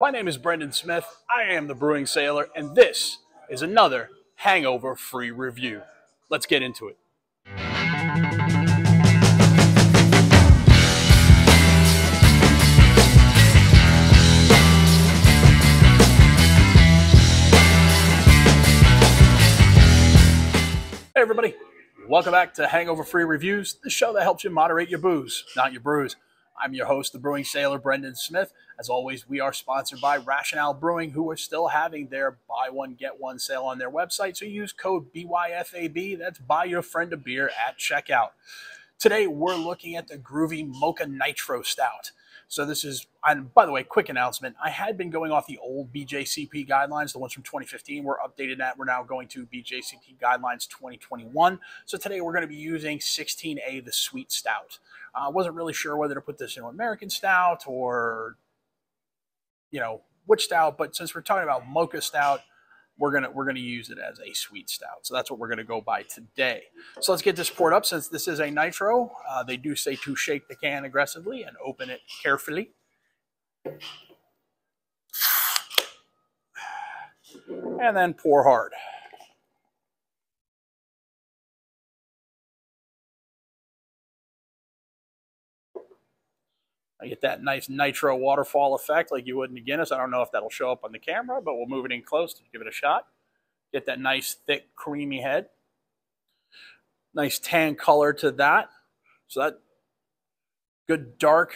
My name is Brendan Smith. I am the Brewing Sailor, and this is another Hangover free review. Let's get into it. Hey everybody, welcome back to Hangover Free Reviews, the show that helps you moderate your booze, not your brews. I'm your host, the Brewing Sailor, Brendan Smith. As always, we are sponsored by Rationale Brewing, who are still having their buy one, get one sale on their website. So use code BYFAB, that's buy your friend a beer at checkout. Today, we're looking at the Gruvi Mocha Nitro Stout. So this is, and by the way, quick announcement. I had been going off the old BJCP guidelines, the ones from 2015. We're updated that. We're now going to BJCP guidelines 2021. So today we're going to be using 16A, the Sweet Stout. I wasn't really sure whether to put this in American Stout or, which stout, but since we're talking about Mocha Stout, we're gonna use it as a Sweet Stout. So that's what we're gonna go by today. So let's get this poured up. Since this is a nitro, they do say to shake the can aggressively and open it carefully. And then pour hard. I get that nice nitro waterfall effect like you would in a Guinness. I don't know if that'll show up on the camera, but we'll move it in close to give it a shot. Get that nice, thick, creamy head. Nice tan color to that. So that good dark,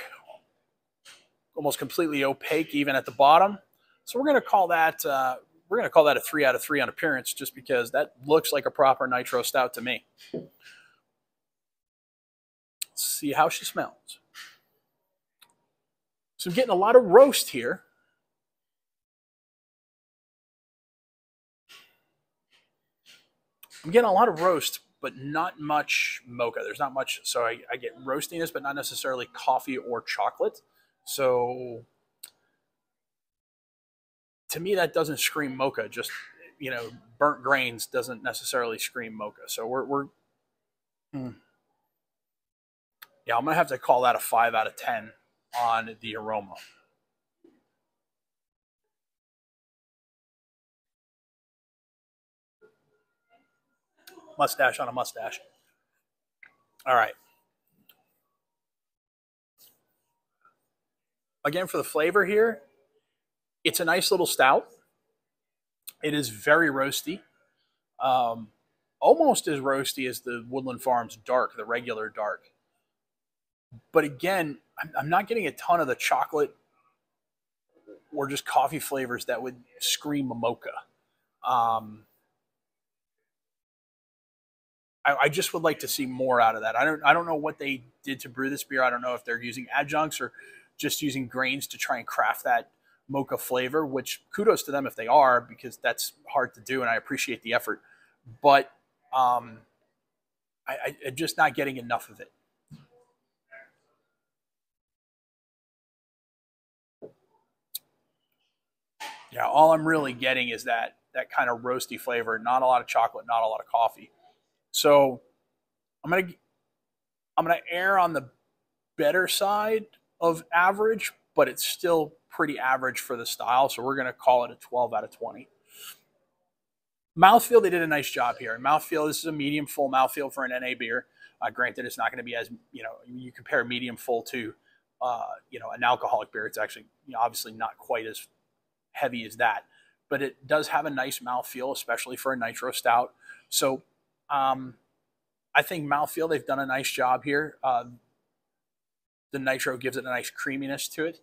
almost completely opaque even at the bottom. So we're going to call that a 3 out of 3 on appearance, just because that looks like a proper nitro stout to me. Let's see how she smells. So I'm getting a lot of roast here. I'm getting a lot of roast, but not much mocha. There's not much, so I get roastiness, but not necessarily coffee or chocolate. So to me, that doesn't scream mocha. Just, burnt grains doesn't necessarily scream mocha. So yeah, I'm gonna have to call that a 5 out of 10 on the aroma. Mustache on a mustache. All right. Again, for the flavor here, it's a nice little stout. It is very roasty. Almost as roasty as the Woodland Farms dark, the regular dark. But again, I'm not getting a ton of the chocolate or just coffee flavors that would scream a mocha. I just would like to see more out of that. I don't know what they did to brew this beer. I don't know if they're using adjuncts or just using grains to try and craft that mocha flavor, which kudos to them if they are, because that's hard to do and I appreciate the effort. But I'm just not getting enough of it. Yeah, all I'm really getting is that kind of roasty flavor, not a lot of chocolate, not a lot of coffee. So I'm gonna err on the better side of average, but it's still pretty average for the style. So we're gonna call it a 12 out of 20. Mouthfeel, they did a nice job here. Mouthfeel, this is a medium full mouthfeel for an NA beer. Granted, it's not going to be as, you compare medium full to, an alcoholic beer. It's actually, obviously not quite as heavy as that, but it does have a nice mouthfeel, especially for a nitro stout. So I think mouthfeel, they've done a nice job here. The nitro gives it a nice creaminess to it.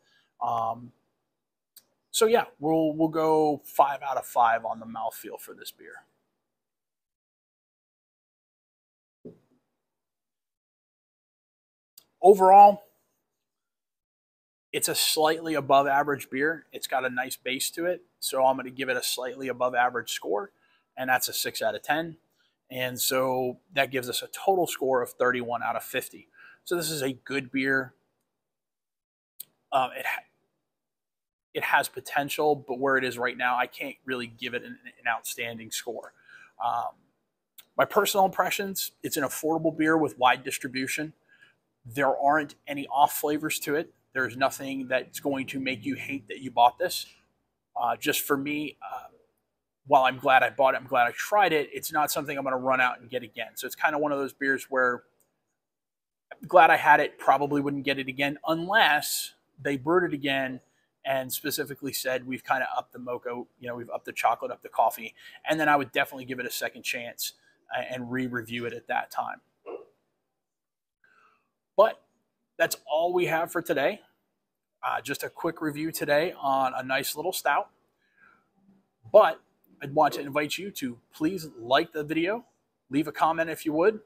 So yeah, we'll go 5 out of 5 on the mouthfeel for this beer. Overall, it's a slightly above average beer. It's got a nice base to it, so I'm going to give it a slightly above average score, and that's a 6 out of 10. And so that gives us a total score of 31 out of 50. So this is a good beer. It has potential, but where it is right now, I can't really give it an outstanding score. My personal impressions, it's an affordable beer with wide distribution. There aren't any off flavors to it. There's nothing that's going to make you hate that you bought this. Just for me, while I'm glad I bought it, I'm glad I tried it, it's not something I'm going to run out and get again. So it's kind of one of those beers where I'm glad I had it, probably wouldn't get it again unless they brewed it again and specifically said we've kind of upped the mocha, we've upped the chocolate, upped the coffee, and then I would definitely give it a second chance and re-review it at that time. But that's all we have for today. Just a quick review today on a nice little stout. But I'd want to invite you to please like the video, leave a comment if you would,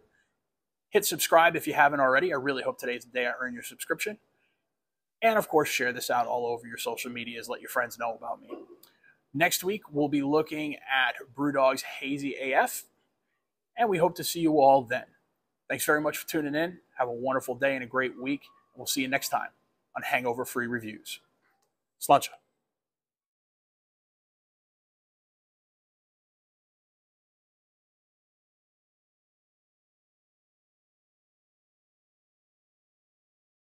hit subscribe if you haven't already. I really hope today's the day I earn your subscription. And of course, share this out all over your social medias. Let your friends know about me. Next week, we'll be looking at Brewdog's Hazy AF, and we hope to see you all then. Thanks very much for tuning in. Have a wonderful day and a great week. We'll see you next time on Hangover Free Reviews. Sláinte.